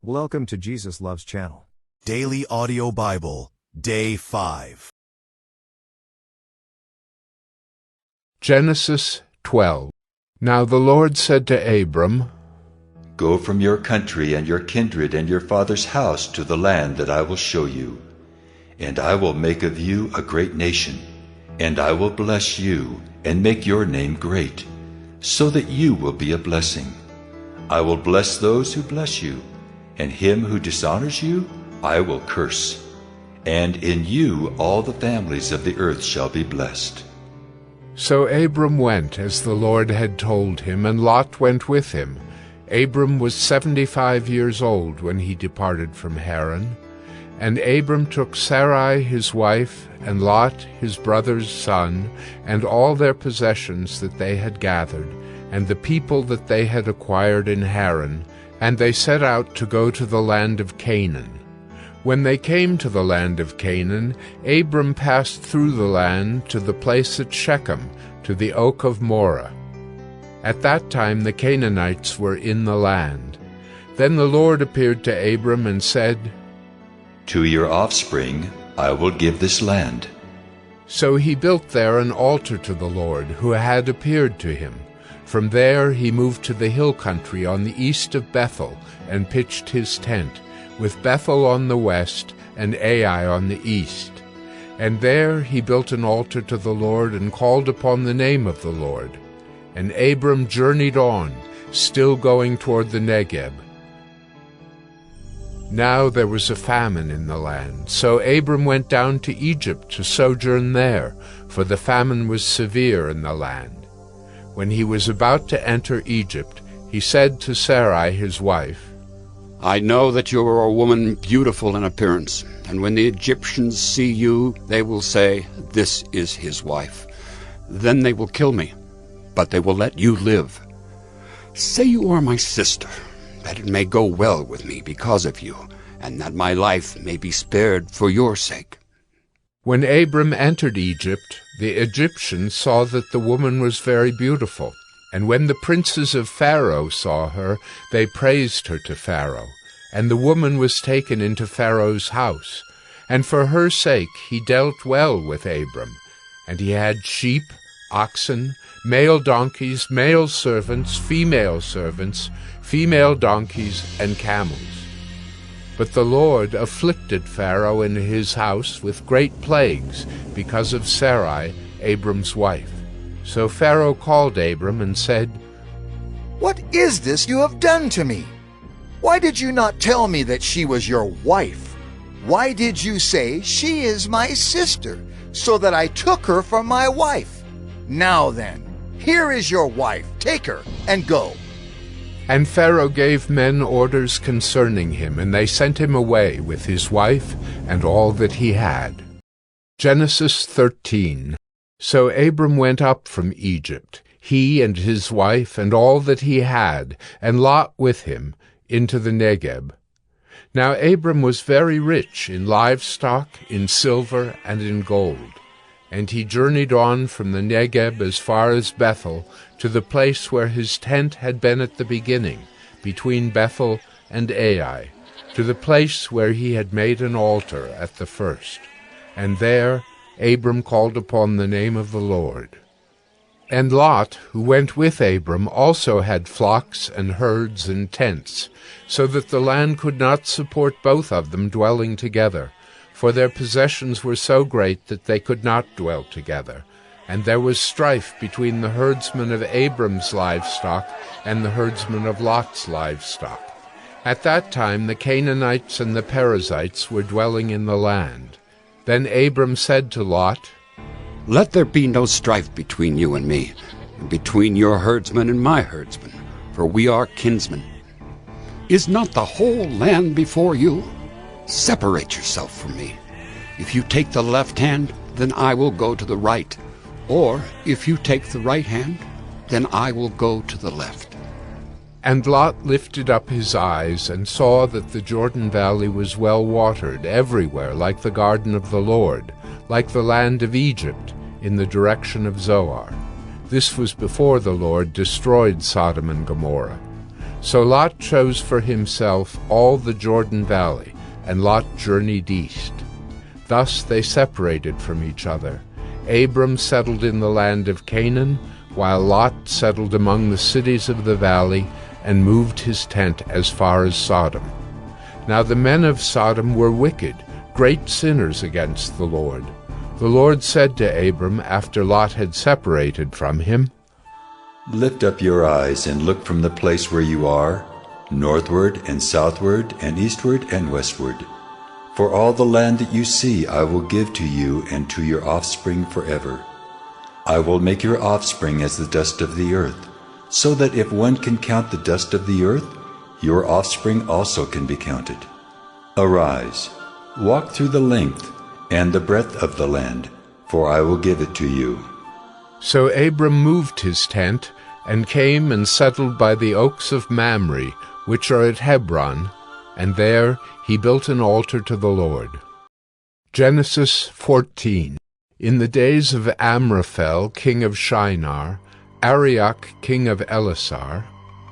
Welcome to Jesus Loves Channel. Daily Audio Bible, Day 5. Genesis 12. Now the Lord said to Abram, Go from your country and your kindred and your father's house to the land that I will show you. And I will make of you a great nation, and I will bless you and make your name great, so that you will be a blessing. I will bless those who bless you, and him who dishonors you I will curse. And in you all the families of the earth shall be blessed. So Abram went as the Lord had told him, and Lot went with him. Abram was 75 years old when he departed from Haran. And Abram took Sarai his wife, and Lot his brother's son, and all their possessions that they had gathered, and the people that they had acquired in Haran, and they set out to go to the land of Canaan. When they came to the land of Canaan, Abram passed through the land to the place at Shechem, to the oak of Moreh. At that time the Canaanites were in the land. Then the Lord appeared to Abram and said, To your offspring I will give this land. So he built there an altar to the Lord, who had appeared to him. From there he moved to the hill country on the east of Bethel, and pitched his tent, with Bethel on the west and Ai on the east. And there he built an altar to the Lord, and called upon the name of the Lord. And Abram journeyed on, still going toward the Negeb. Now there was a famine in the land, so Abram went down to Egypt to sojourn there, for the famine was severe in the land. When he was about to enter Egypt, he said to Sarai his wife, I know that you are a woman beautiful in appearance, and when the Egyptians see you, they will say, This is his wife. Then they will kill me, but they will let you live. Say you are my sister, that it may go well with me because of you, and that my life may be spared for your sake. When Abram entered Egypt, the Egyptians saw that the woman was very beautiful. And when the princes of Pharaoh saw her, they praised her to Pharaoh. And the woman was taken into Pharaoh's house. And for her sake he dealt well with Abram. And he had sheep, oxen, male donkeys, male servants, female donkeys, and camels. But the Lord afflicted Pharaoh and his house with great plagues because of Sarai, Abram's wife. So Pharaoh called Abram and said, What is this you have done to me? Why did you not tell me that she was your wife? Why did you say, She is my sister, so that I took her for my wife? Now then, here is your wife. Take her and go. And Pharaoh gave men orders concerning him, and they sent him away with his wife and all that he had. Genesis 13. So Abram went up from Egypt, he and his wife and all that he had, and Lot with him, into the Negeb. Now Abram was very rich in livestock, in silver, and in gold. And he journeyed on from the Negeb as far as Bethel, to the place where his tent had been at the beginning, between Bethel and Ai, to the place where he had made an altar at the first. And there Abram called upon the name of the Lord. And Lot, who went with Abram, also had flocks and herds and tents, so that the land could not support both of them dwelling together, for their possessions were so great that they could not dwell together. And there was strife between the herdsmen of Abram's livestock and the herdsmen of Lot's livestock. At that time the Canaanites and the Perizzites were dwelling in the land. Then Abram said to Lot, Let there be no strife between you and me, and between your herdsmen and my herdsmen, for we are kinsmen. Is not the whole land before you? Separate yourself from me. If you take the left hand, then I will go to the right. Or if you take the right hand, then I will go to the left. And Lot lifted up his eyes, and saw that the Jordan valley was well watered everywhere, like the garden of the Lord, like the land of Egypt, in the direction of Zoar. This was before the Lord destroyed Sodom and Gomorrah. So Lot chose for himself all the Jordan valley, and Lot journeyed east. Thus they separated from each other. Abram settled in the land of Canaan, while Lot settled among the cities of the valley, and moved his tent as far as Sodom. Now the men of Sodom were wicked, great sinners against the Lord. The Lord said to Abram after Lot had separated from him, Lift up your eyes and look from the place where you are, northward and southward and eastward and westward. For all the land that you see I will give to you and to your offspring forever. I will make your offspring as the dust of the earth, so that if one can count the dust of the earth, your offspring also can be counted. Arise, walk through the length and the breadth of the land, for I will give it to you. So Abram moved his tent, and came and settled by the oaks of Mamre, which are at Hebron, and there he built an altar to the Lord. Genesis 14. In the days of Amraphel, king of Shinar, Arioch, king of Elasar,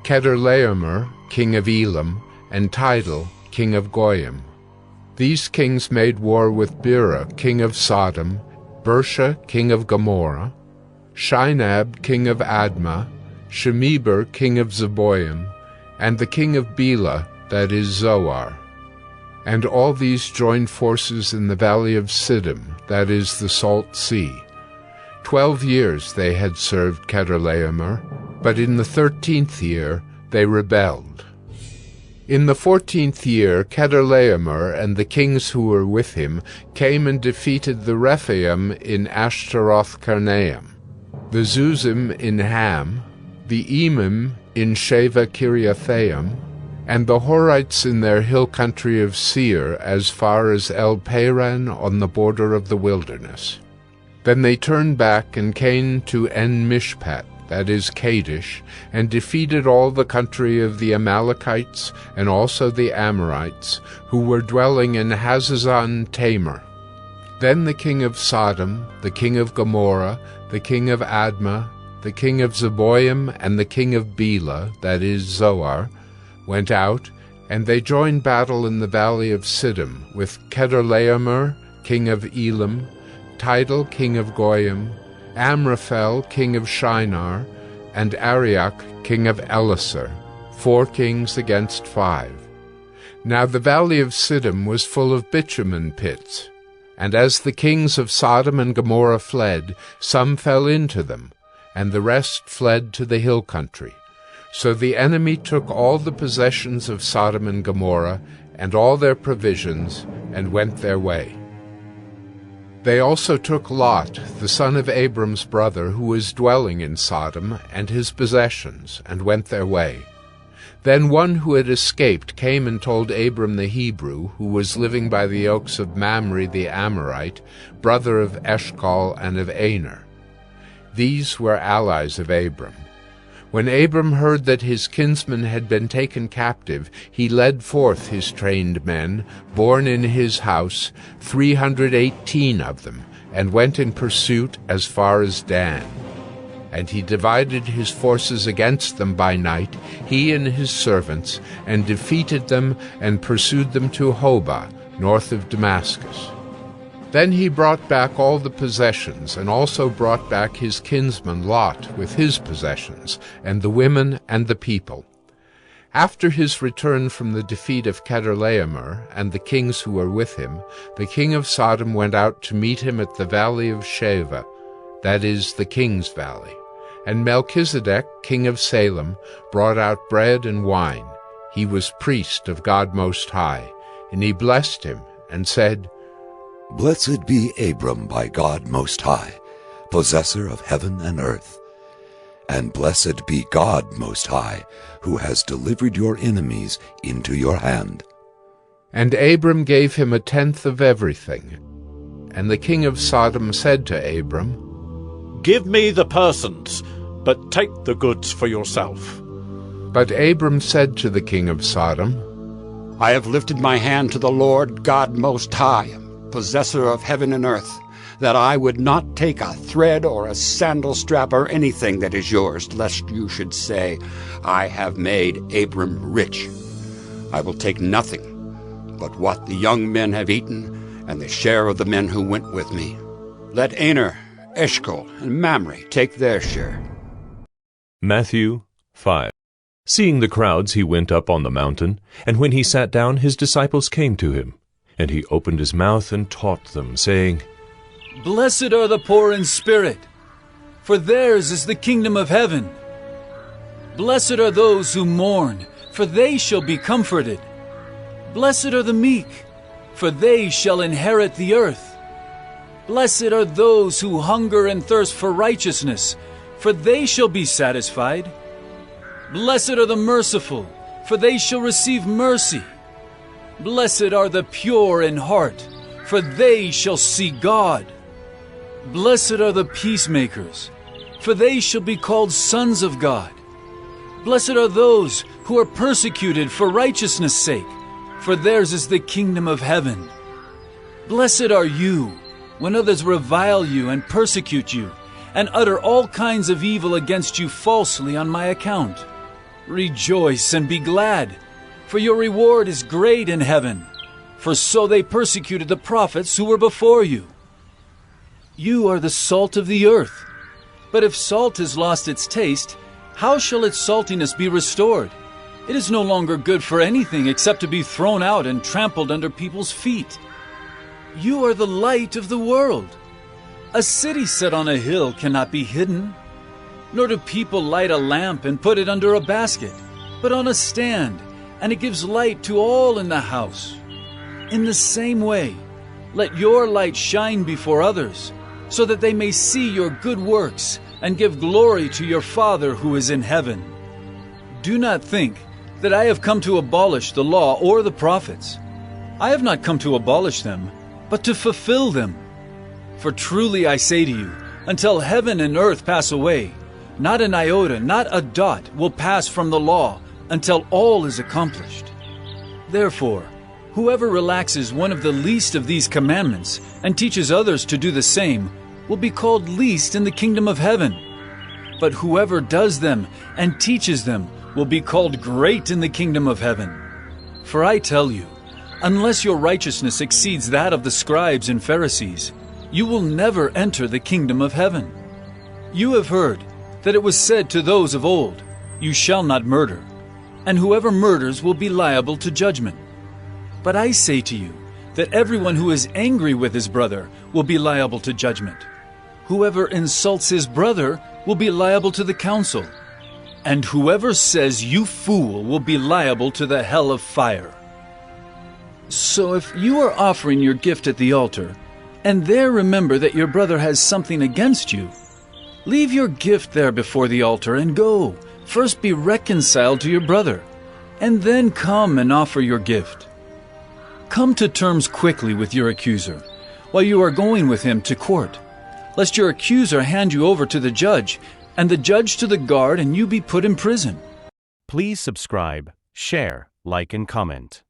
Chedorlaomer, king of Elam, and Tidal, king of Goyim. These kings made war with Bera, king of Sodom, Bersha, king of Gomorrah, Shinab, king of Admah, Shemeber, king of Zeboim, and the king of Bela, that is Zoar. And all these joined forces in the valley of Siddim, that is the Salt Sea. 12 years they had served Chedorlaomer, but in the 13th year they rebelled. In the 14th year Chedorlaomer and the kings who were with him came and defeated the Rephaim in Ashtaroth-Karnaim, the Zuzim in Ham, the Emim in Sheva Kiriathaim, and the Horites in their hill country of Seir as far as El-Paran on the border of the wilderness. Then they turned back and came to En-Mishpat, that is Kadesh, and defeated all the country of the Amalekites and also the Amorites, who were dwelling in Hazazon Tamar. Then the king of Sodom, the king of Gomorrah, the king of Admah, the king of Zeboim, and the king of Bela, that is Zoar, went out, and they joined battle in the valley of Siddim with Chedorlaomer, king of Elam, Tidal, king of Goyim, Amraphel, king of Shinar, and Arioch, king of Elasar, 4 kings against 5. Now the valley of Siddim was full of bitumen pits, and as the kings of Sodom and Gomorrah fled, some fell into them, and the rest fled to the hill country. So the enemy took all the possessions of Sodom and Gomorrah, and all their provisions, and went their way. They also took Lot, the son of Abram's brother, who was dwelling in Sodom, and his possessions, and went their way. Then one who had escaped came and told Abram the Hebrew, who was living by the oaks of Mamre the Amorite, brother of Eshcol and of Aner. These were allies of Abram. When Abram heard that his kinsman had been taken captive, he led forth his trained men, born in his house, 318 of them, and went in pursuit as far as Dan. And he divided his forces against them by night, he and his servants, and defeated them and pursued them to Hobah, north of Damascus. Then he brought back all the possessions, and also brought back his kinsman Lot with his possessions, and the women and the people. After his return from the defeat of Chedorlaomer and the kings who were with him, the king of Sodom went out to meet him at the valley of Sheva, that is, the king's valley. And Melchizedek, king of Salem, brought out bread and wine. He was priest of God Most High, and he blessed him, and said, Blessed be Abram by God Most High, possessor of heaven and earth. And blessed be God Most High, who has delivered your enemies into your hand. And Abram gave him 1/10 of everything. And the king of Sodom said to Abram, Give me the persons, but take the goods for yourself. But Abram said to the king of Sodom, I have lifted my hand to the Lord God Most High, possessor of heaven and earth, that I would not take a thread or a sandal strap or anything that is yours, lest you should say, I have made Abram rich. I will take nothing but what the young men have eaten, and the share of the men who went with me. Let Aner, Eshcol, and Mamre take their share. Matthew 5. Seeing the crowds, he went up on the mountain, and when he sat down, his disciples came to him. And he opened his mouth and taught them, saying, Blessed are the poor in spirit, for theirs is the kingdom of heaven. Blessed are those who mourn, for they shall be comforted. Blessed are the meek, for they shall inherit the earth. Blessed are those who hunger and thirst for righteousness, for they shall be satisfied. Blessed are the merciful, for they shall receive mercy. Blessed are the pure in heart, for they shall see God. Blessed are the peacemakers, for they shall be called sons of God. Blessed are those who are persecuted for righteousness' sake, for theirs is the kingdom of heaven. Blessed are you when others revile you and persecute you, and utter all kinds of evil against you falsely on my account. Rejoice and be glad, for your reward is great in heaven, for so they persecuted the prophets who were before you. You are the salt of the earth. But if salt has lost its taste, how shall its saltiness be restored? It is no longer good for anything except to be thrown out and trampled under people's feet. You are the light of the world. A city set on a hill cannot be hidden. Nor do people light a lamp and put it under a basket, but on a stand, and it gives light to all in the house. In the same way, let your light shine before others, so that they may see your good works and give glory to your Father who is in heaven. Do not think that I have come to abolish the law or the prophets. I have not come to abolish them, but to fulfill them. For truly I say to you, until heaven and earth pass away, not an iota, not a dot will pass from the law until all is accomplished. Therefore, whoever relaxes one of the least of these commandments and teaches others to do the same will be called least in the kingdom of heaven. But whoever does them and teaches them will be called great in the kingdom of heaven. For I tell you, unless your righteousness exceeds that of the scribes and Pharisees, you will never enter the kingdom of heaven. You have heard that it was said to those of old, You shall not murder, and whoever murders will be liable to judgment. But I say to you that everyone who is angry with his brother will be liable to judgment. Whoever insults his brother will be liable to the council, and whoever says, You fool, will be liable to the hell of fire. So if you are offering your gift at the altar, and there remember that your brother has something against you, leave your gift there before the altar and go. First be reconciled to your brother, and then come and offer your gift. Come to terms quickly with your accuser, while you are going with him to court, lest your accuser hand you over to the judge, and the judge to the guard, and you be put in prison. Please subscribe, share, like, and comment.